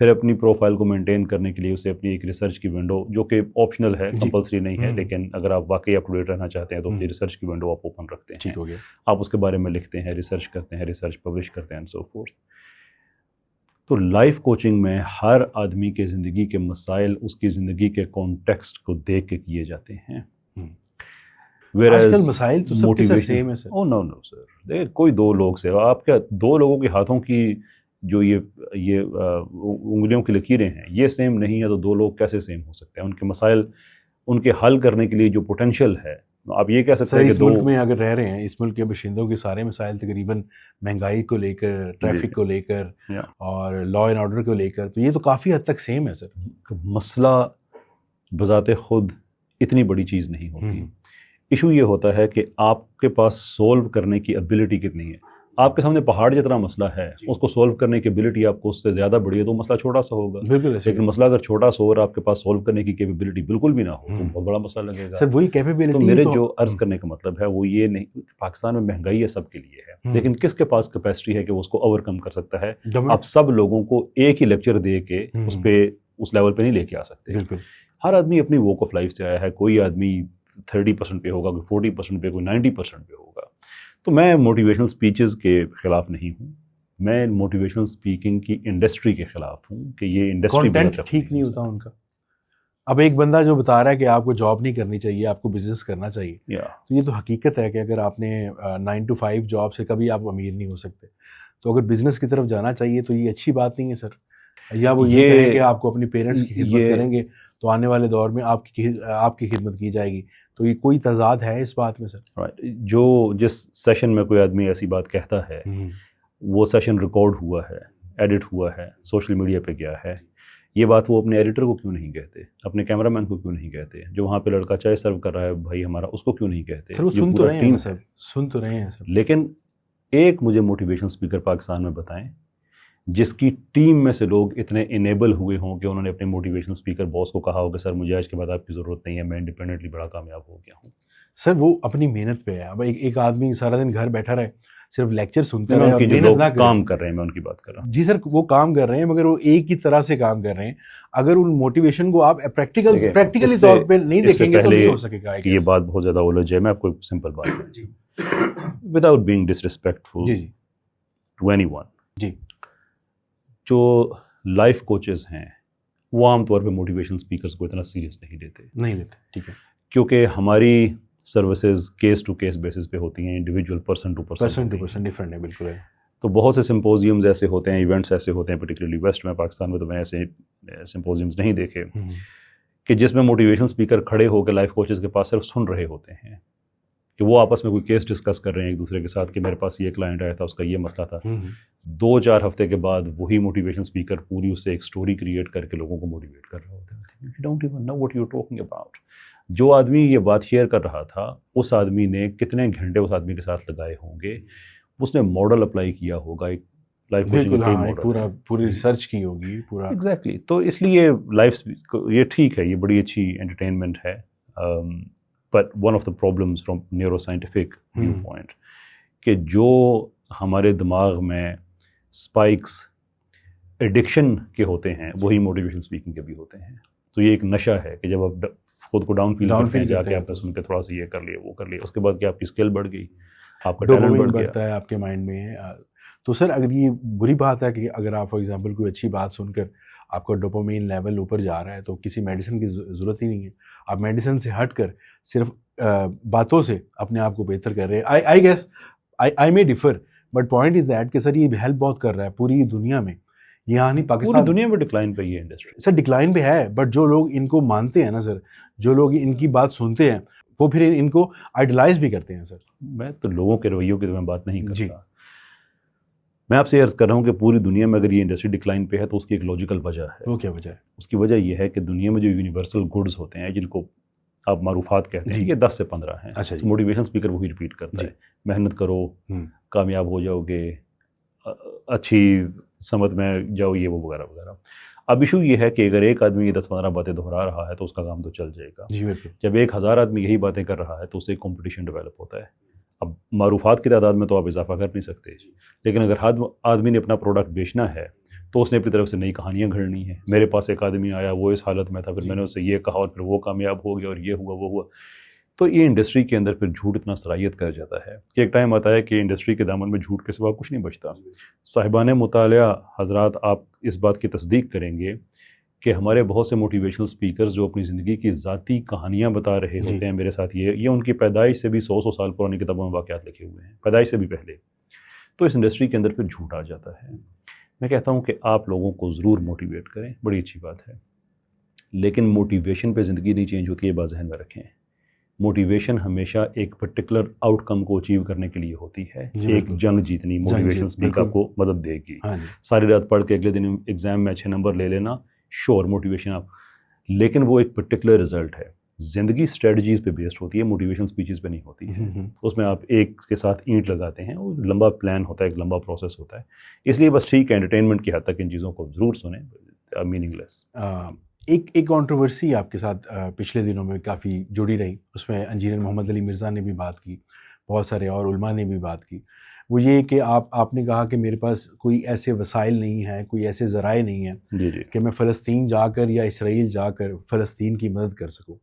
پھر اپنی پروفائل کو مینٹین کرنے کے لیے اسے اپنی ایک ریسرچ کی ونڈو، جو کہ آپشنل ہے، کمپلسری نہیں ہے، لیکن اگر آپ واقعی اپ ٹو ڈیٹ رہنا چاہتے ہیں تو اپنی ریسرچ کی ونڈو آپ اوپن رکھتے ہیں، ٹھیک ہو گیا، آپ اس کے بارے میں لکھتے ہیں، ریسرچ کرتے ہیں، ریسرچ پبلش کرتے ہیں، سو فورتھ. تو لائف کوچنگ میں ہر آدمی کے زندگی کے مسائل اس کی زندگی کے کانٹیکسٹ کو دیکھ کے کیے جاتے ہیں. آج کل مسائل تو سب کے ساتھ سیم ہے سر. نو سر، کوئی دو لوگ سے، آپ کیا دو لوگوں کے ہاتھوں کی جو یہ انگلیوں کی لکیریں ہیں یہ سیم نہیں ہے، تو دو لوگ کیسے سیم ہو سکتے ہیں؟ ان کے مسائل، ان کے حل کرنے کے لیے جو پوٹینشیل ہے، آپ یہ کہہ سکتے ہیں کہ اس ملک میں اگر رہ رہے ہیں، اس ملک کے باشندوں کے سارے مسائل تقریباً مہنگائی کو لے کر، ٹریفک کو لے کر اور لا اینڈ آرڈر کو لے کر، تو یہ تو کافی حد تک سیم ہے سر. مسئلہ بذات خود اتنی بڑی چیز نہیں ہوتی. ایشو یہ ہوتا ہے کہ آپ کے پاس سولو کرنے کی ابیلٹی کتنی ہے. آپ کے سامنے پہاڑ جتنا مسئلہ ہے، اس کو سولو کرنے کی ابیلٹی آپ کو اس سے زیادہ بڑی ہے تو مسئلہ چھوٹا سا ہوگا. بالکل. لیکن مسئلہ اگر چھوٹا سا ہو اور آپ کے پاس سولو کرنے کی کیپیبلٹی بالکل بھی نہ ہو تو بہت بڑا مسئلہ لگے گا. سر وہی کیپیبلٹی، تو میرے جو عرض کرنے کا مطلب ہے وہ یہ نہیں، پاکستان میں مہنگائی ہے سب کے لیے ہے، لیکن کس کے پاس کیپیسٹی ہے کہ وہ اس کو اوور کم کر سکتا ہے؟ آپ سب لوگوں کو ایک ہی لیکچر دے کے اس لیول پہ نہیں لے کے آ سکتے. بالکل. ہر آدمی اپنی واک آف لائف سے آیا ہے، کوئی آدمی 30% پہ ہوگا، کوئی 40% پہ، کوئی 90% پہ ہوگا. تو میں موٹیویشنل سپیچز کے خلاف نہیں ہوں، میں موٹیویشنل اسپیکنگ کی انڈسٹری کے خلاف ہوں کہ یہ انڈسٹری کانٹینٹ ٹھیک نہیں ہوتا ان کا. اب ایک بندہ جو بتا رہا ہے کہ آپ کو جاب نہیں کرنی چاہیے، آپ کو بزنس کرنا چاہیے، تو یہ تو حقیقت ہے کہ اگر آپ نے 9 to 5 جاب سے کبھی آپ امیر نہیں ہو سکتے. تو اگر بزنس کی طرف جانا چاہیے تو یہ اچھی بات نہیں ہے سر. یا وہ یہ کہیں کہ آپ کو اپنی پیرنٹس کی خدمت کریں گے تو آنے والے دور میں آپ کی خدمت کی جائے گی. تو یہ کوئی تضاد ہے اس بات میں سر؟ جس سیشن میں کوئی آدمی ایسی بات کہتا ہے، وہ سیشن ریکارڈ ہوا ہے، ایڈٹ ہوا ہے، سوشل میڈیا پہ گیا ہے. یہ بات وہ اپنے ایڈیٹر کو کیوں نہیں کہتے؟ اپنے کیمرہ مین کو کیوں نہیں کہتے؟ جو وہاں پہ لڑکا چائے سرو کر رہا ہے بھائی ہمارا، اس کو کیوں نہیں کہتے؟ سر وہ سن تو رہے ہیں سر، سن تو رہے ہیں سر. لیکن ایک مجھے موٹیویشن اسپیکر پاکستان میں بتائیں جس کی ٹیم میں سے لوگ اتنے انیبل ہوئے ہوں کہ انہوں نے اپنے موٹیویشن اسپیکر باس کو کہا ہو کہ سر مجھے آج کے بعد آپ کی ضرورت نہیں ہے، میں انڈیپینڈنٹلی بڑا کامیاب ہو گیا ہوں. سر وہ اپنی محنت پہ ہے. اب ایک آدمی سارا دن گھر بیٹھا رہے، صرف لیکچر سنتے رہے اور محنت نہ کرے. کام کر رہے ہیں، میں ان کی بات کر رہا ہوں. جی سر، وہ کام کر رہے ہیں مگر وہ ایک ہی طرح سے کام کر رھے ہیں. اگر ان موٹیویشن کو آپ پریکٹیکلی طور پہ نہیں دیکھیں گے تو نہیں ہو سکے گا. یہ بات بہت زیادہ الجھ ہے. میں آپ کو ایک سمپل بات کروں without being disrespectful to any one. جی، جو لائف کوچز ہیں وہ عام طور پہ موٹیویشن اسپیکرس کو اتنا سیریس نہیں لیتے. ٹھیک ہے، کیونکہ ہماری services case to case basis پہ ہوتی ہیں، individual person to person different ہے. بالکل ہے. تو بہت سے سمپوزیمز ایسے ہوتے ہیں، ایونٹس ایسے ہوتے ہیں، پرٹیکولرلی ویسٹ میں، پاکستان میں تو میں ایسے سمپوزیمز نہیں دیکھے کہ جس میں موٹیویشن اسپیکر کھڑے ہو کے لائف کوچز کے پاس صرف سن رہے ہوتے ہیں کہ وہ آپس میں کوئی کیس ڈسکس کر رہے ہیں ایک دوسرے کے ساتھ کہ میرے پاس یہ کلائنٹ آیا تھا، اس کا یہ مسئلہ تھا. 2-4 ہفتے کے بعد وہی موٹیویشن اسپیکر پوری اس سے ایک سٹوری کریٹ کر کے لوگوں کو موٹیویٹ کر رہے ہوتے ہیں. You don't even know what you're talking about. جو آدمی یہ بات شیئر کر رہا تھا اس آدمی نے کتنے گھنٹے اس آدمی کے ساتھ لگائے ہوں گے، اس نے ماڈل اپلائی کیا ہوگا، ایک لائف پوری ریسرچ کی ہوگی پورا. ایگزیکٹلی. تو اس لیے لائف یہ ٹھیک ہے، یہ بڑی اچھی انٹرٹینمنٹ ہے. But one of the problems from neuroscientific viewpoint کہ جو ہمارے دماغ میں اسپائکس ایڈکشن کے ہوتے ہیں وہی موٹیویشن اسپیکنگ کے بھی ہوتے ہیں. تو یہ ایک نشہ ہے کہ جب آپ خود کو ڈاؤن فیل کرتے ہیں، جا کے آپ نے سن کے تھوڑا سا یہ کر لیا وہ کر لیا، اس کے بعد کہ آپ کی اسکل بڑھ گئی، آپ کا ٹیلنٹ بڑھ گیا، بڑھتا ہے آپ کے مائنڈ میں. تو سر اگر یہ بری بات ہے کہ اگر آپ فار ایگزامپل کوئی اچھی بات سن کر آپ کا ڈوپامین لیول اوپر جا رہا ہے تو کسی میڈیسن کی ضرورت ہی نہیں ہے. آپ میڈیسن سے ہٹ کر صرف باتوں سے اپنے آپ کو بہتر کر رہے ہیں. I guess I may differ but point is that کہ سر یہ ہیلپ بہت کر رہا ہے پوری دنیا میں. یہاں نہیں، پاکستان پوری دنیا میں ڈکلائن پہ یہ انڈسٹری سر ڈکلائن پہ ہے. بٹ جو لوگ ان کو مانتے ہیں نا سر، جو لوگ ان کی بات سنتے ہیں وہ پھر ان کو آئیڈلائز بھی کرتے ہیں. سر میں تو لوگوں کے رویوں کی تو میں بات نہیں کرتا. میں آپ سے عرض کر رہا ہوں کہ پوری دنیا میں اگر یہ انڈسٹری ڈکلائن پہ ہے تو اس کی ایک لاجیکل وجہ ہے. وہ کیا وجہ ہے؟ اس کی وجہ یہ ہے کہ دنیا میں جو یونیورسل گڈز ہوتے ہیں جن کو آپ معروفات کہتے ہیں، یہ 10 سے 15 ہیں. موٹیویشن اسپیکر وہی ریپیٹ کرتا ہے، محنت کرو، کامیاب ہو جاؤ گے، اچھی سمت میں جاؤ، یہ وہ وغیرہ وغیرہ. اب ایشو یہ ہے کہ اگر ایک آدمی یہ 10-15 باتیں دہرا رہا ہے تو اس کا کام تو چل جائے گا. جب 1000 آدمی یہی باتیں کر رہا ہے تو اس سے کمپٹیشن ڈیولپ ہوتا ہے. اب معروفات کی تعداد میں تو آپ اضافہ کر نہیں سکتے، لیکن اگر ہر آدمی نے اپنا پروڈکٹ بیچنا ہے تو اس نے اپنی طرف سے نئی کہانیاں گھڑنی ہیں. میرے پاس ایک آدمی آیا وہ اس حالت میں تھا, پھر میں نے اس سے یہ کہا اور پھر وہ کامیاب ہو گیا اور یہ ہوا وہ ہوا. تو یہ انڈسٹری کے اندر پھر جھوٹ اتنا صلاحیت کر جاتا ہے کہ ایک ٹائم آتا ہے کہ انڈسٹری کے دامن میں جھوٹ کے سوا کچھ نہیں بچتا. صاحبان مطالعہ حضرات, آپ اس بات کی تصدیق کریں گے کہ ہمارے بہت سے موٹیویشنل سپیکرز جو اپنی زندگی کی ذاتی کہانیاں بتا رہے ہوتے ہیں میرے ساتھ, یہ ان کی پیدائش سے بھی 100 سال پرانی کتابوں میں واقعات لکھے ہوئے ہیں, پیدائش سے بھی پہلے. تو اس انڈسٹری کے اندر پھر جھوٹ آ جاتا ہے. میں کہتا ہوں کہ آپ لوگوں کو ضرور موٹیویٹ کریں, بڑی اچھی بات ہے, لیکن موٹیویشن پہ زندگی نہیں چینج ہوتی ہے, بات ذہن میں رکھیں. موٹیویشن ہمیشہ ایک پرٹیکولر آؤٹ کم کو اچیو کرنے کے لیے ہوتی ہے. ایک جنگ جیتنی موٹیویشن اسپیک آپ کو مدد دے گی. ساری رات پڑھ کے اگلے دن ایگزام میں اچھے نمبر لے لینا, شور موٹیویشن آپ, لیکن وہ ایک پرٹیکولر رزلٹ ہے. زندگی اسٹریٹجیز پہ بیسڈ ہوتی ہے, موٹیویشن اسپیچز پہ نہیں ہوتی ہے. اس میں آپ ایک کے ساتھ اینٹ لگاتے ہیں, وہ لمبا پلان ہوتا ہے, ایک لمبا پروسیس ہوتا ہے. اس لیے بس ٹھیک ہے, انٹرٹینمنٹ کی حد تک ان چیزوں کو ضرور سنیں, میننگ لیس. ایک کانٹروورسی آپ کے ساتھ پچھلے دنوں میں کافی جڑی رہی, اس میں انجینئر محمد علی مرزا نے بھی بات کی, بہت سارے اور علماء نے بھی بات کی. وہ یہ کہ آپ نے کہا کہ میرے پاس کوئی ایسے وسائل نہیں ہیں, کوئی ایسے ذرائع نہیں ہیں کہ میں فلسطین جا کر یا اسرائیل جا کر فلسطین کی مدد کر سکوں.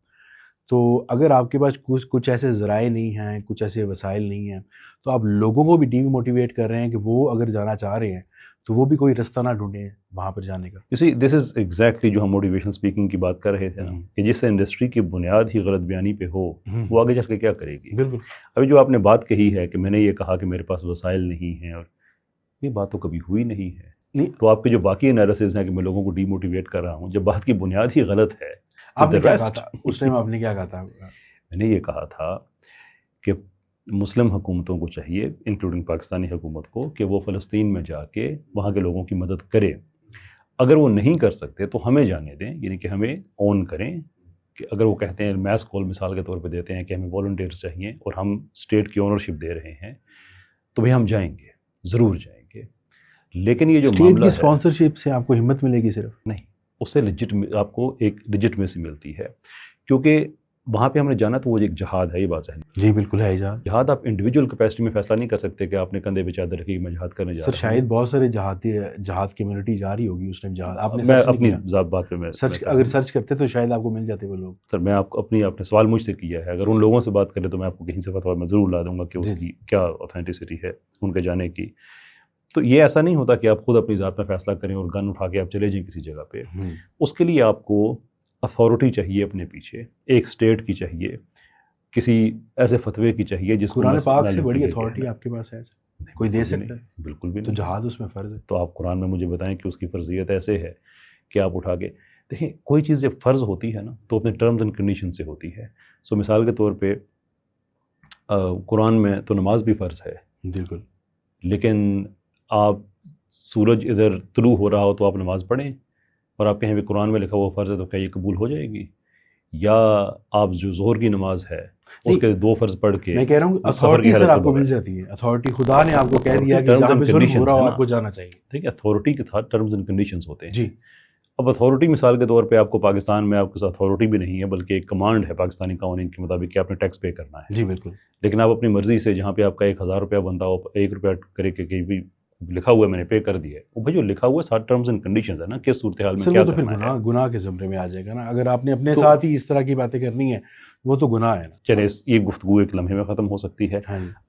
تو اگر آپ کے پاس کچھ ایسے ذرائع نہیں ہیں, کچھ ایسے وسائل نہیں ہیں, تو آپ لوگوں کو بھی ڈی موٹیویٹ کر رہے ہیں کہ وہ اگر جانا چاہ رہے ہیں تو وہ بھی کوئی رستہ نہ ڈھونڈیں وہاں پر جانے کا. You see, this is exactly جو ہم موٹیویشن اسپیکنگ کی بات کر رہے تھے نا, کہ جس سے انڈسٹری کی بنیاد ہی غلط بیانی پہ ہو, وہ آگے چل کے کیا کرے گی. بالکل. ابھی جو آپ نے بات کہی ہے کہ میں نے یہ کہا کہ میرے پاس وسائل نہیں ہیں, اور یہ بات تو کبھی ہوئی نہیں ہے. تو آپ کے جو باقی انالیسز ہیں کہ میں لوگوں کو ڈی موٹیویٹ کر رہا ہوں, جب بات کی بنیاد ہی غلط ہے. آپ نے کیا کہا تھا اس ٹائم, آپ نے کیا کہا تھا؟ میں نے یہ کہا تھا کہ مسلم حکومتوں کو چاہیے, انکلوڈنگ پاکستانی حکومت کو, کہ وہ فلسطین میں جا کے وہاں کے لوگوں کی مدد کرے. اگر وہ نہیں کر سکتے تو ہمیں جانے دیں, یعنی کہ ہمیں اون کریں. کہ اگر وہ کہتے ہیں, میس کال مثال کے طور پہ دیتے ہیں کہ ہمیں والنٹیئرس چاہیے اور ہم اسٹیٹ کی اونرشپ دے رہے ہیں, تو بھئی ہم جائیں گے, ضرور جائیں گے. لیکن یہ جو معاملہ ہے, اسپانسرشپ سے آپ کو ہمت ملے گی صرف نہیں, اس سے آپ کو ایک لیجٹمیسی ملتی ہے, کیونکہ وہاں پہ ہم نے جانا تو وہ ایک جہاد ہے. یہ بات ہے. جی بالکل ہے جہاد. آپ انڈیویجول کیپیسٹی میں فیصلہ نہیں کر سکتے کہ آپ نے کندھے پہ چادر رکھی میں جہاد کرنے جا رہا ہوں. سر شاید بہت سارے جہاد کمیونٹی جا رہی ہوگی اس ٹائم جہاد. آپ نے میں اپنی ذات بات پہ میں اگر سرچ کرتے تو شاید آپ کو مل جاتے وہ لوگ. سر میں آپ نے سوال مجھ سے کیا ہے, اگر ان لوگوں سے بات کریں تو میں آپ کو کہیں سے فتویٰ میں ضرور لا دوں گا کہ اس کی کیا اوتھینٹسٹی ہے ان کے جانے کی. تو یہ ایسا نہیں ہوتا کہ آپ خود اپنی ذات میں فیصلہ کریں اور گن اٹھا کے آپ چلے جائیں کسی جگہ پہ. اس کے لیے آپ کو اتھارٹی چاہیے اپنے پیچھے, ایک اسٹیٹ کی چاہیے, کسی ایسے فتوے کی چاہیے جس کو قرآن پاک سے بڑی اتھارٹی آپ کے پاس ہے, کوئی دے سکتا ہے؟ بالکل بھی نہیں. تو جہاد اس میں فرض ہے. تو آپ قرآن میں مجھے بتائیں کہ اس کی فرضیت ایسے ہے کہ آپ اٹھا کے دیکھیں. کوئی چیز جب فرض ہوتی ہے نا تو اپنے ٹرمز اینڈ کنڈیشن سے ہوتی ہے. سو مثال کے طور پہ قرآن میں تو نماز بھی فرض ہے, بالکل, لیکن آپ سورج ادھر طلوع ہو رہا ہو تو آپ نماز پڑھیں, اور آپ کہیں بھی قرآن میں لکھا ہوا فرض ہے, تو کیا یہ قبول ہو جائے گی؟ یا آپ جو ظہر کی نماز ہے اس کے 2 فرض پڑھ کے, میں کہہ رہا ہوں اتھارٹی سر آپ کو مل جاتی ہے. اتھارٹی خدا نے آپ کو کہہ دیا کہ جہاں پہ ظلم ہو رہا ہو آپ کو جانا چاہیے. ٹھیک ہے, اتھارٹی کے ساتھ ٹرمز اینڈ کنڈیشنز ہوتے ہیں. جی. اب اتھارٹی مثال کے طور پہ آپ کو پاکستان میں آپ کے ساتھ اتھارٹی بھی نہیں ہے, بلکہ ایک کمانڈ ہے پاکستانی قوانین کے مطابق کہ آپ نے ٹیکس پے کرنا ہے. جی بالکل. لیکن آپ اپنی مرضی سے جہاں پہ آپ کا 1000 روپیہ بنتا ہو 1 روپیہ کرے کے کہیں بھی لکھا ہوا ہے میں نے پے کر دیا ہے, وہ بھائی جو لکھا ہوا ہے ساتھ ٹرمز اینڈ کنڈیشنز ہے نا, کس صورتحال میں کیا کرنا ہے. پھر گناہ کے زمرے میں آ جائے گا نا, اگر آپ نے اپنے ساتھ ہی اس طرح کی باتیں کرنی ہیں, وہ تو گناہ ہے نا. چلے یہ گفتگو ایک لمحے میں ختم ہو سکتی ہے.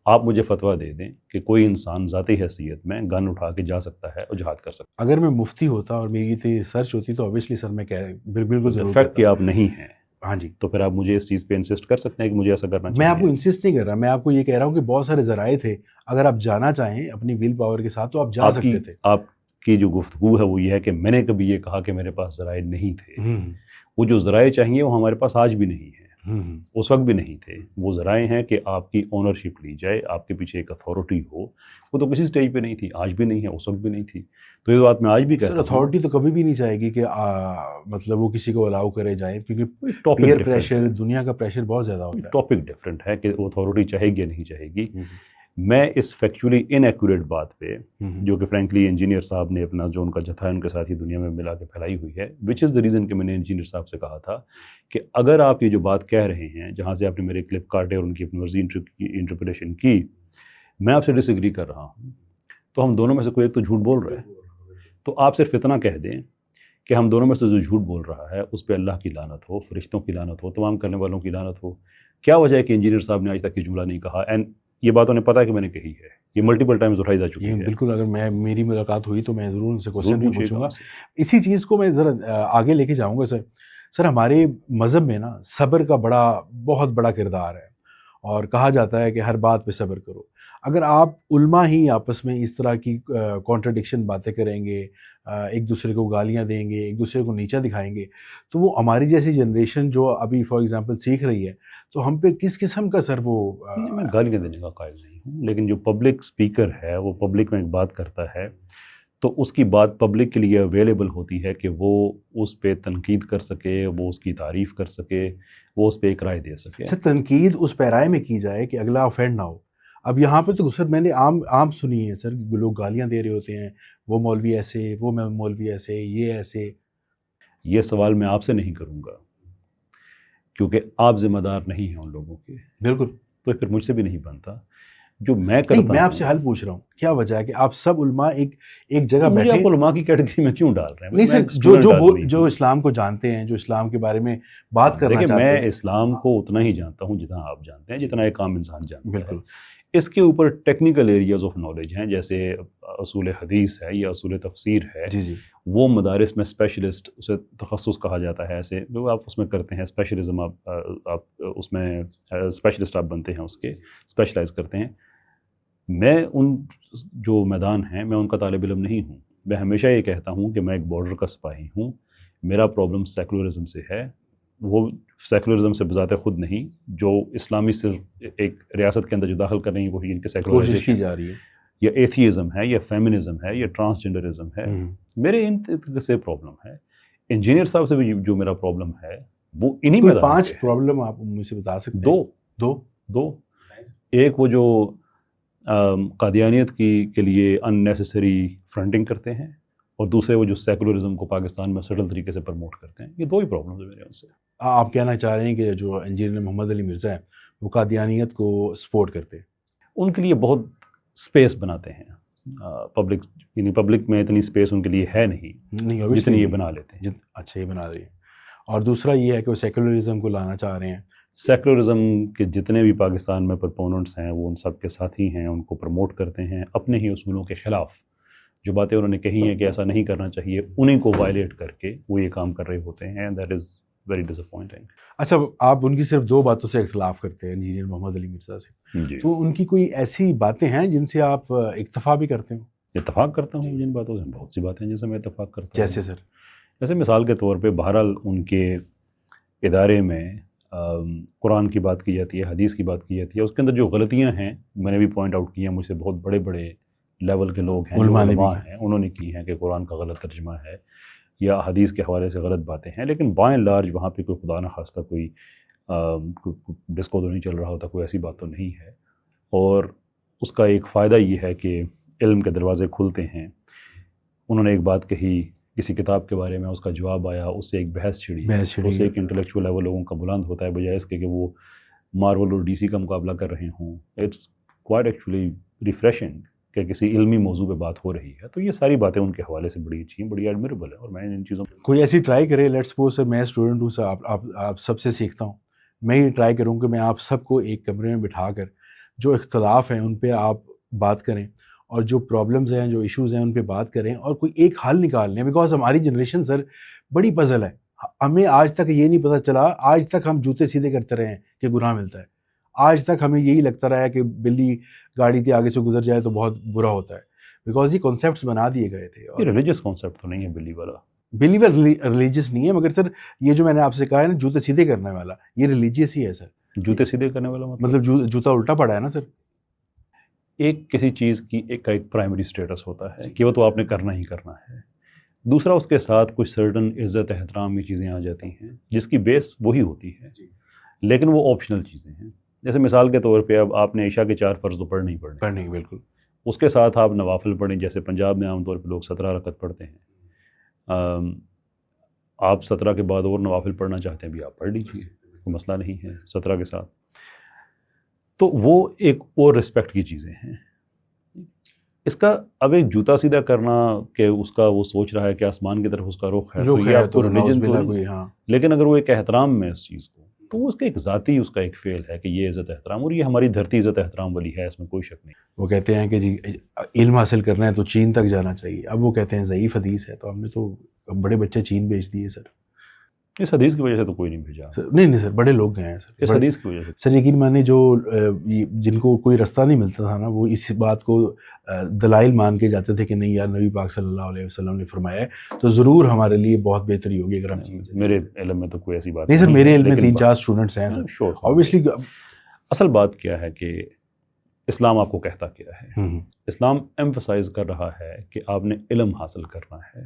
آپ مجھے فتویٰ دے دیں کہ کوئی انسان ذاتی حیثیت میں گن اٹھا کے جا سکتا ہے اور جہاد کر سکتا ہے. اگر میں مفتی ہوتا اور میری یہ سرچ ہوتی تو اوبیسلی سر میں بالکل ضرور فیکٹ کہ آپ نہیں ہیں. ہاں جی. تو پھر آپ مجھے اس چیز پہ انسسٹ کر سکتے ہیں کہ مجھے ایسا کرنا چاہیے. میں آپ کو انسسٹ نہیں کر رہا, میں آپ کو یہ کہہ رہا ہوں کہ بہت سارے ذرائع تھے, اگر آپ جانا چاہیں اپنی ول پاور کے ساتھ تو آپ جا سکتے تھے. آپ کی جو گفتگو ہے وہ یہ ہے کہ میں نے کبھی یہ کہا کہ میرے پاس ذرائع نہیں تھے. وہ جو ذرائع چاہیے وہ ہمارے پاس آج بھی نہیں ہیں, اس وقت بھی نہیں تھے. وہ ذرائع ہیں کہ آپ کی اونرشپ لی جائے, آپ کے پیچھے ایک اتھارٹی ہو. وہ تو کسی سٹیج پہ نہیں تھی, آج بھی نہیں ہے, اس وقت بھی نہیں تھی. تو یہ بات میں آج بھی کہتا ہوں, اتھارٹی تو کبھی بھی نہیں چاہے گی کہ مطلب وہ کسی کو الاؤ کرے جائیں, کیونکہ پیئر پریشر, دنیا کا پریشر بہت زیادہ ہوتا ہے. ٹاپک ڈفرینٹ ہے کہ وہ اتھارٹی چاہے گی یا نہیں چاہے گی. میں اس فیکچولی ان ایکوریٹ بات پہ, جو کہ فرینکلی انجینئر صاحب نے اپنا جو ان کا جتھا ہے ان کے ساتھ ہی دنیا میں ملا کے پھیلائی ہوئی ہے, وچ از دا ریزن کہ میں نے انجینئر صاحب سے کہا تھا کہ اگر آپ یہ جو بات کہہ رہے ہیں, جہاں سے آپ نے میرے کلپ کاٹے اور ان کی اپنی مرضی انٹرپریٹیشن کی, میں آپ سے ڈس ایگری کر رہا ہوں, تو ہم دونوں میں سے کوئی ایک تو جھوٹ بول رہا ہے. تو آپ صرف اتنا کہہ دیں کہ ہم دونوں میں سے جو جھوٹ بول رہا ہے اس پہ اللہ کی لعنت ہو، فرشتوں کی لعنت ہو، تمام کرنے والوں کی لعنت ہو. کیا وجہ ہے کہ انجینئر صاحب نے آج تک یہ جملہ نہیں کہا؟ اینڈ یہ بات انہیں پتہ ہے کہ میں نے کہی ہے، یہ ملٹیپل ٹائمز اٹھائی جا چکی یہ ہے. بالکل، اگر میری ملاقات ہوئی تو میں ضرور ان سے کوشچن بھی ضرور پوچھوں گا. پوچھیے گا. اسی چیز کو میں ذرا آگے لے کے جاؤں گا سر. سر ہمارے مذہب میں نا صبر کا بہت بڑا کردار ہے، اور کہا جاتا ہے کہ ہر بات پہ صبر کرو. اگر آپ علماء ہی آپس میں اس طرح کی کانٹرڈکشن باتیں کریں گے، ایک دوسرے کو گالیاں دیں گے، ایک دوسرے کو نیچا دکھائیں گے، تو وہ ہماری جیسی جنریشن جو ابھی فار ایگزامپل سیکھ رہی ہے، تو ہم پہ کس قسم کا سر وہ میں گالیاں دینے کا قائل نہیں ہوں، لیکن جو پبلک اسپیکر ہے وہ پبلک میں ایک بات کرتا ہے تو اس کی بات پبلک کے لیے اویلیبل ہوتی ہے کہ وہ اس پہ تنقید کر سکے، وہ اس کی تعریف کر سکے، وہ اس پہ ایک رائے دے سکے. سر تنقید اس پیرائے میں کی جائے کہ اگلا افینڈ نہ ہو. اب یہاں پہ تو سر میں نے عام سنی ہے سر، لوگ گالیاں دے رہے ہوتے ہیں، وہ مولوی ایسے، وہ مولوی ایسے، یہ ایسے. یہ سوال میں آپ سے نہیں کروں گا کیونکہ آپ ذمہ دار نہیں ہیں ان لوگوں کے، بالکل. تو پھر مجھ سے بھی نہیں بنتا. جو میں کرتا نہیں، میں آپ ہوں، سے حل پوچھ رہا ہوں، کیا وجہ ہے کہ آپ سب علماء ایک جگہ مجھے بیٹھے؟ آپ علماء کی کیٹیگری میں کیوں ڈال رہے ہیں؟ نہیں میں سر، ایک اسٹوڈنٹ آدمی جو ہوں. اسلام کو جانتے ہیں، جو اسلام کے بارے میں بات کرنا دیکھیں، چاہتے میں ہیں. اسلام کو اتنا ہی جانتا ہوں جتنا آپ جانتے ہیں، جتنا ایک عام انسان جانتا ہے. بالکل. اس کے اوپر ٹیکنیکل ایریاز آف نالج ہیں، جیسے اصول حدیث ہے یا اصول تفسیر ہے. جی جی. وہ مدارس میں اسپیشلسٹ، اسے تخصص کہا جاتا ہے، ایسے جو آپ اس میں کرتے ہیں اسپیشلزم، آپ اس میں اسپیشلسٹ آپ بنتے ہیں، اس کے اسپیشلائز کرتے ہیں. میں ان جو میدان ہیں میں ان کا طالب علم نہیں ہوں. میں ہمیشہ یہ کہتا ہوں کہ میں ایک بارڈر کا سپاہی ہوں. میرا پرابلم سیکولرزم سے ہے، وہ سیکولرزم سے بذات خود نہیں، جو اسلامی صرف ایک ریاست کے اندر جو داخل کرنے کی کوشش، ان کے کوشش کی سیکولرائزیشن جا رہی ہے. یا ایتھیزم ہے یا فیمنزم ہے یا ٹرانسجنڈرزم ہے. میرے ان سے پرابلم ہے. انجینئر صاحب سے بھی جو میرا پرابلم ہے وہ انہی کوئی میدان 5 پہ ہے. پرابلم آپ مجھ سے بتا سکتے ہیں؟ دو. ایک وہ جو قادیانیت کے لیے ان نیسیسری فرنٹنگ کرتے ہیں، اور دوسرے وہ جو سیکولرزم کو پاکستان میں سٹل طریقے سے پروموٹ کرتے ہیں. یہ دو ہی پرابلمز ہیں میرے ان سے. آپ کہنا چاہ رہے ہیں کہ جو انجینئر محمد علی مرزا ہیں وہ قادیانیت کو سپورٹ کرتے ہیں؟ ان کے لیے بہت سپیس بناتے ہیں پبلک، یعنی پبلک میں اتنی سپیس ان کے لیے ہے نہیں جتنی یہ بنا لیتے ہیں. اچھا، یہ بنا رہی ہے. اور دوسرا یہ ہے کہ وہ سیکولرزم کو لانا چاہ رہے ہیں. سیکولرزم کے جتنے بھی پاکستان میں پرپوننٹس ہیں وہ ان سب کے ساتھی ہیں، ان کو پروموٹ کرتے ہیں اپنے ہی اصولوں کے خلاف. جو باتیں انہوں نے کہی ہیں کہ ایسا نہیں کرنا چاہیے، انہیں کو وائلیٹ کر کے وہ یہ کام کر رہے ہوتے ہیں. That is very disappointing. اچھا، آپ ان کی صرف 2 باتوں سے اختلاف کرتے ہیں، انجینئر محمد علی مرزا سے. جی، تو ان کی کوئی ایسی باتیں ہیں جن سے آپ اکتفا بھی کرتے ہوں؟ اتفاق کرتا ہوں جن باتوں سے. بہت سی باتیں ہیں جن سے میں اتفاق کرتا ہوں. جیسے سر؟ جیسے مثال کے طور پہ بہرحال ان کے ادارے میں قرآن کی بات کی جاتی ہے، حدیث کی بات کی جاتی ہے. اس کے اندر جو غلطیاں ہیں میں نے بھی پوائنٹ آؤٹ کی ہیں، مجھ سے بہت بڑے بڑے لیول کے لوگ ہیں، علماء ہیں، انہوں نے کی ہیں کہ قرآن کا غلط ترجمہ ہے یا حدیث کے حوالے سے غلط باتیں ہیں. لیکن بائی اینڈ لارج وہاں پہ کوئی خدا نخواستہ کوئی ڈسکو تو نہیں چل رہا ہوتا، کوئی ایسی بات تو نہیں ہے. اور اس کا ایک فائدہ یہ ہے کہ علم کے دروازے کھلتے ہیں. انہوں نے ایک بات کہی کسی کتاب کے بارے میں، اس کا جواب آیا، اس سے ایک بحث چھڑی، اس سے ایک انٹلیکچوئل لیول لوگوں کا بلند ہوتا ہے، بجائے اس کے کہ وہ مارول اور ڈی سی کا مقابلہ کر رہے ہوں. اٹس کوائٹ ایکچولی ریفریشنگ کہ کسی علمی موضوع پہ بات ہو رہی ہے. تو یہ ساری باتیں ان کے حوالے سے بڑی اچھی ہیں، بڑی ایڈمیریبل ہے. اور میں ان چیزوں کوئی ایسی ٹرائی کرے، لیٹس سپوز سر میں اسٹوڈنٹ ہوں سر، آپ سب سے سیکھتا ہوں. میں یہ ٹرائی کروں کہ میں آپ سب کو ایک کمرے میں بٹھا کر جو اختلاف ہیں ان پہ آپ بات کریں، اور جو پرابلمز ہیں، جو ایشوز ہیں، ان پہ بات کریں اور کوئی ایک حل نکال لیں. بیکاز ہماری جنریشن سر بڑی پزل ہے. ہمیں آج تک یہ نہیں پتہ چلا، آج تک ہم جوتے سیدھے کرتے رہے ہیں کہ گناہ ملتا ہے. آج تک ہمیں یہی لگتا رہا ہے کہ بلی گاڑی کے آگے سے گزر جائے تو بہت برا ہوتا ہے، بیکاز یہ کانسیپٹس بنا دیے گئے تھے. یہ ریلیجس کانسیپٹ تو نہیں ہے بلی والا. بلیور ریلیجیس نہیں ہے، مگر سر یہ جو میں نے آپ سے کہا ہے نا جوتے سیدھے کرنے والا، یہ ریلیجیس ہی ہے سر. جوتے سیدھے کرنے والا مطلب جوتا الٹا پڑا ہے نا سر. ایک کسی چیز کی ایک پرائمری سٹیٹس ہوتا ہے کہ وہ تو آپ نے کرنا ہی کرنا ہے. دوسرا اس کے ساتھ کچھ سرٹن عزت احترام کی چیزیں آ جاتی ہیں جس کی بیس وہی ہوتی ہے، لیکن وہ آپشنل چیزیں ہیں. جیسے مثال کے طور پہ اب آپ نے عشاء کے 4 فرض تو پڑھنے ہی پڑھنے. بالکل. اس کے ساتھ آپ نوافل پڑھیں، جیسے پنجاب میں عام طور پہ لوگ 17 رکعت پڑھتے ہیں. آپ 17 کے بعد اور نوافل پڑھنا چاہتے ہیں بھی آپ پڑھ لیجیے، کوئی مسئلہ نہیں ہے 17 کے ساتھ. تو وہ ایک اور رسپیکٹ کی چیزیں ہیں. اس کا اب ایک جوتا سیدھا کرنا کہ اس کا وہ سوچ رہا ہے کہ آسمان کی طرف اس کا رخ ہے تو یہ آپ کو ریلیجن تو نہیں، لیکن اگر وہ ایک احترام میں اس چیز کو، تو اس کا ایک ذاتی اس کا ایک فعل ہے کہ یہ عزت احترام، اور یہ ہماری دھرتی عزت احترام والی ہے، اس میں کوئی شک نہیں۔ وہ کہتے ہیں کہ جی علم حاصل کرنا ہے تو چین تک جانا چاہیے، اب وہ کہتے ہیں ضعیف حدیث ہے، تو ہم نے تو بڑے بچے چین بھیج دیے سر۔ اس حدیث کی وجہ سے تو کوئی نہیں بھیجا، نہیں سر، بڑے لوگ گئے ہیں سر، اس حدیث کی وجہ سے۔ سر یقین مانے جو جن کو کوئی رستہ نہیں ملتا تھا نا، وہ اس بات کو دلائل مان کے جاتے تھے کہ نہیں یار نبی پاک صلی اللہ علیہ وسلم نے فرمایا ہے تو ضرور ہمارے لیے بہت بہتری ہوگی اگر ہم چین۔ میرے علم میں تو کوئی ایسی بات نہیں سر، میرے علم میں 3-4 اسٹوڈنٹس ہیں سر اوبیسلی۔ اصل بات کیا ہے کہ اسلام آپ کو کہتا کیا ہے؟ اسلام ایمفسائز کر رہا ہے کہ آپ نے علم حاصل کرنا ہے،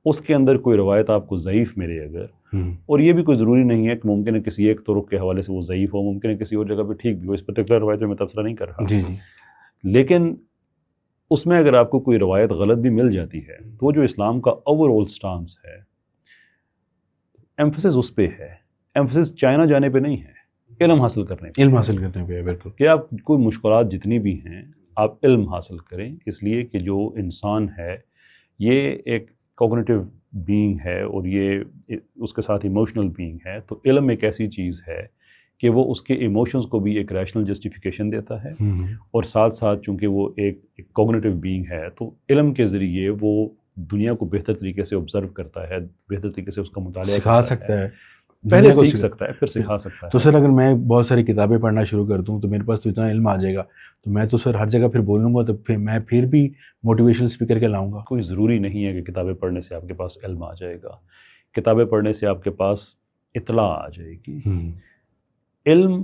اس کے اندر کوئی روایت آپ کو ضعیف ملے اگر، اور یہ بھی کوئی ضروری نہیں ہے کہ ممکن ہے کسی ایک طرق کے حوالے سے وہ ضعیف ہو، ممکن ہے کسی اور جگہ پہ ٹھیک بھی ہو، اس پرٹیکولر روایت میں تبصرہ نہیں کر رہا، جی، لیکن اس میں اگر آپ کو کوئی روایت غلط بھی مل جاتی ہے تو وہ جو اسلام کا اوور آل سٹانس ہے، ایمفسس اس پہ ہے، ایمفسس چائنا جانے پہ نہیں ہے، علم حاصل کرنے پہ، علم حاصل کرنے پہ ہے، بالکل، کہ آپ کوئی مشکلات جتنی بھی ہیں آپ علم حاصل کریں، اس لیے کہ جو انسان ہے یہ ایک کوگنیٹو بینگ ہے اور یہ اس کے ساتھ ایموشنل بینگ ہے، تو علم ایک ایسی چیز ہے کہ وہ اس کے ایموشنز کو بھی ایک ریشنل جسٹیفیکیشن دیتا ہے، اور ساتھ ساتھ چونکہ وہ ایک کوگنیٹو بینگ ہے تو علم کے ذریعے وہ دنیا کو بہتر طریقے سے آبزرو کرتا ہے، بہتر طریقے سے اس کا مطالعہ سکھا سکتا ہے، پہلے سیکھ سکتا ہے پھر سکھا سکتا ہے۔ تو سر اگر میں بہت ساری کتابیں پڑھنا شروع کر دوں تو میرے پاس تو اتنا علم آ جائے گا تو میں تو سر ہر جگہ پھر بولوں گا، تو پھر میں پھر بھی موٹیویشنل اسپیکر کے لاؤں گا۔ کوئی ضروری نہیں ہے کہ کتابیں پڑھنے سے آپ کے پاس علم آ جائے گا، کتابیں پڑھنے سے آپ کے پاس اطلاع آ جائے گی۔ علم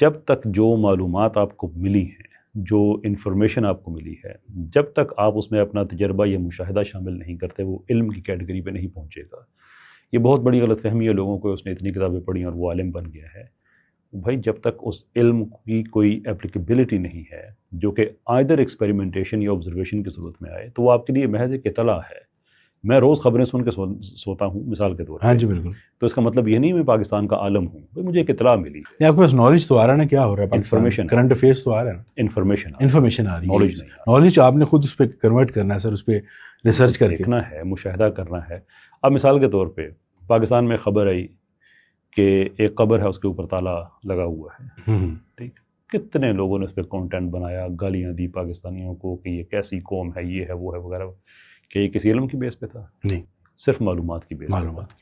جب تک جو معلومات آپ کو ملی ہیں، جو انفارمیشن آپ کو ملی ہے، جب تک آپ اس میں اپنا تجربہ یا مشاہدہ شامل نہیں کرتے وہ علم کی کیٹیگری پہ نہیں پہنچے گا۔ یہ بہت بڑی غلط فہمی ہے لوگوں کو، اس نے اتنی کتابیں پڑھی اور وہ عالم بن گیا ہے۔ بھائی جب تک اس علم کی کوئی اپلیکیبلٹی نہیں ہے جو کہ آئدر ایکسپیریمنٹیشن یا آبزرویشن کی صورت میں آئے تو وہ آپ کے لیے محض ایک اطلاع ہے۔ میں روز خبریں سن کے سوتا ہوں مثال کے طور پر، ہاں جی بالکل، تو اس کا مطلب یہ نہیں میں پاکستان کا عالم ہوں، بھائی مجھے ایک اطلاع ملی، آپ کے پاس نالج تو آ رہا ہے نا، کیا ہو رہا ہے انفارمیشن، کرنٹ افیئرس تو آ رہا ہے نا، انفارمیشن آ رہی ہے، نالج نہیں، نالج آپ نے خود اس پہ کنورٹ کرنا ہے سر، اس پہ ریسرچ کر کے دیکھنا ہے، مشاہدہ کرنا ہے۔ اب مثال کے طور پہ پاکستان میں خبر آئی کہ ایک قبر ہے اس کے اوپر تالا لگا ہوا ہے، ٹھیک، کتنے لوگوں نے اس پہ کانٹینٹ بنایا، گالیاں دی پاکستانیوں کو کہ یہ کیسی قوم ہے، یہ ہے وہ ہے وغیرہ، کہ یہ کسی علم کی بیس پہ تھا؟ نہیں، صرف معلومات کی بیس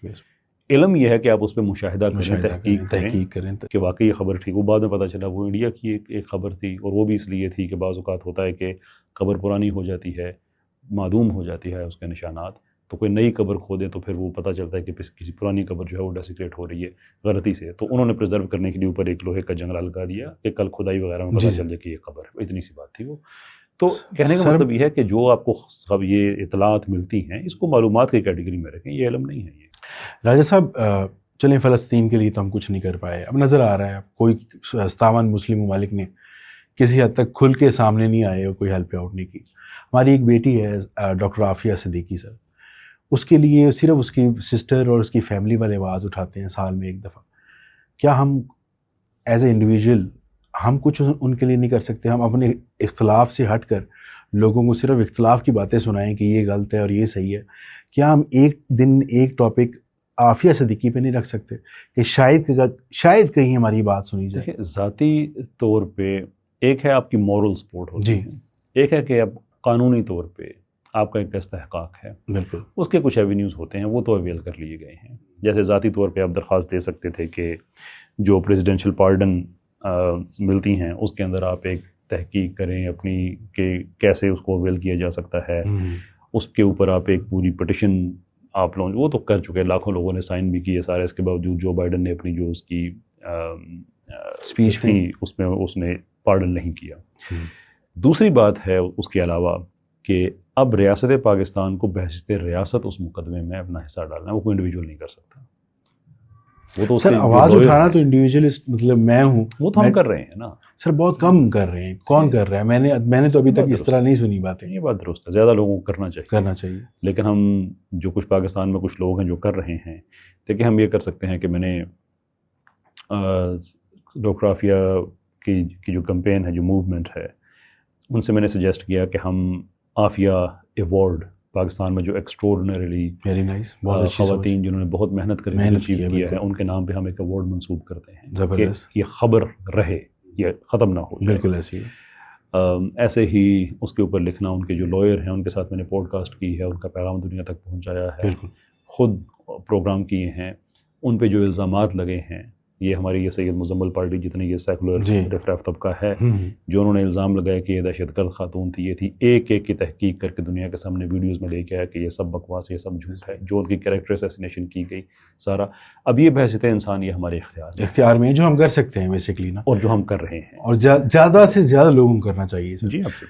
پہ۔ علم یہ ہے کہ آپ اس پہ مشاہدہ کریں، تحقیق کریں کہ واقعی یہ خبر ٹھیک، وہ بعد میں پتہ چلا وہ انڈیا کی ایک خبر تھی، اور وہ بھی اس لیے تھی کہ بعض اوقات ہوتا ہے کہ خبر پرانی ہو جاتی ہے، معدوم ہو جاتی ہے اس کے نشانات، تو کوئی نئی قبر کھودے تو پھر وہ پتہ چلتا ہے کہ کسی پرانی قبر جو ہے وہ ڈیسیکریٹ ہو رہی ہے غلطی سے، تو انہوں نے پریزرو کرنے کے لیے اوپر ایک لوہے کا جنگلہ لگا دیا کہ کل کھدائی وغیرہ میں پتہ چل جائے کہ یہ قبر ہے، اتنی سی بات تھی وہ۔ تو کہنے کا مطلب یہ ہے کہ جو آپ کو سب یہ اطلاعات ملتی ہیں اس کو معلومات کی کیٹیگری میں رکھیں، یہ علم نہیں ہے۔ یہ راجہ صاحب چلیں فلسطین کے لیے تو ہم کچھ نہیں کر پائے، اب نظر آ رہا ہے کوئی 57 مسلم ممالک نے کسی حد تک کھل کے سامنے نہیں آئے اور کوئی ہیلپ آؤٹ نہیں کی۔ ہماری ایک بیٹی ہے ڈاکٹر عافیہ صدیقی سر، اس کے لیے صرف اس کی سسٹر اور اس کی فیملی والے آواز اٹھاتے ہیں سال میں ایک دفعہ، کیا ہم ایز اے انڈیویجول ہم کچھ ان کے لیے نہیں کر سکتے؟ ہم اپنے اختلاف سے ہٹ کر لوگوں کو صرف اختلاف کی باتیں سنائیں کہ یہ غلط ہے اور یہ صحیح ہے؟ کیا ہم ایک دن ایک ٹاپک عافیہ صدیقی پہ نہیں رکھ سکتے کہ شاید کہیں ہماری بات سنی جائے؟ دیکھیں ذاتی طور پہ ایک ہے آپ کی مورل سپورٹ ہوتی ہے، ایک ہے کہ اب قانونی طور پہ آپ کا ایک استحقاق ہے، بالکل اس کے کچھ ایوینیوز ہوتے ہیں وہ تو اویل کر لیے گئے ہیں۔ جیسے ذاتی طور پہ آپ درخواست دے سکتے تھے کہ جو پریزیڈنشل پارڈن ملتی ہیں اس کے اندر آپ ایک تحقیق کریں اپنی کہ کیسے اس کو اویل کیا جا سکتا ہے، اس کے اوپر آپ ایک پوری پٹیشن آپ لوگ وہ تو کر چکے، لاکھوں لوگوں نے سائن بھی کیے سارے، اس کے باوجود جو بائیڈن نے اپنی جو اس کی اسپیچ تھی اس میں اس نے پارڈن نہیں کیا۔ دوسری بات ہے اس کے علاوہ کہ اب ریاست پاکستان کو بحیثیت ریاست اس مقدمے میں اپنا حصہ ڈالنا ہے، وہ کوئی انڈیویجول نہیں کر سکتا۔ وہ تو سر آواز اٹھانا تو انڈیویجولسٹ مطلب میں ہوں، وہ تو ہم کر رہے ہیں نا سر، بہت کم کر رہے ہیں، کون کر رہا ہے؟ میں نے تو ابھی تک اس طرح نہیں سنی باتیں۔ یہ بات درست ہے، زیادہ لوگوں کو کرنا چاہیے، لیکن ہم جو کچھ پاکستان میں کچھ لوگ ہیں جو کر رہے ہیں، دیکھیں ہم یہ کر سکتے ہیں کہ میں نے ڈاکٹر عافیہ کی جو کمپین ہے، جو موومنٹ ہے، ان سے میں نے سجیسٹ کیا کہ ہم عافیہ ایوارڈ پاکستان میں جو ایکسٹراڈنریلی ویری نائس، بہت اچھی خواتین جنہوں نے بہت محنت کر کے محنت اچیو کی ہے، کیا ہے، بالکل۔ ان کے نام پہ ہم ایک ایوارڈ منسوب کرتے ہیں کہ زبردست، یہ خبر رہے، یہ ختم نہ ہو جائے۔ بالکل ایسی ہے۔ ایسے ہی اس کے اوپر لکھنا، ان کے جو لائر ہیں ان کے ساتھ میں نے پوڈ کاسٹ کی ہے، ان کا پیغام دنیا تک پہنچایا ہے، بالکل خود پروگرام کیے ہیں، ان پہ جو الزامات لگے ہیں، یہ ہماری یہ سید مزمل پارٹی جتنے یہ سیکولر جی۔ رفراف طبقہ ہے، جو انہوں نے الزام لگایا کہ یہ دہشت گرد خاتون تھی، یہ تھی، ایک ایک کی تحقیق کر کے دنیا کے سامنے ویڈیوز میں لے کے آیا کہ یہ سب بکواس، یہ سب جھوٹ ہے، جو ان کی کریکٹر اسیسینیشن کی گئی سارا۔ اب یہ بحثیت انسان یہ ہمارے اختیار میں جو ہم کر سکتے ہیں بیسکلی نا، اور جو ہم کر رہے ہیں، اور زیادہ سے زیادہ لوگوں کو کرنا چاہیے۔ جی آپ سے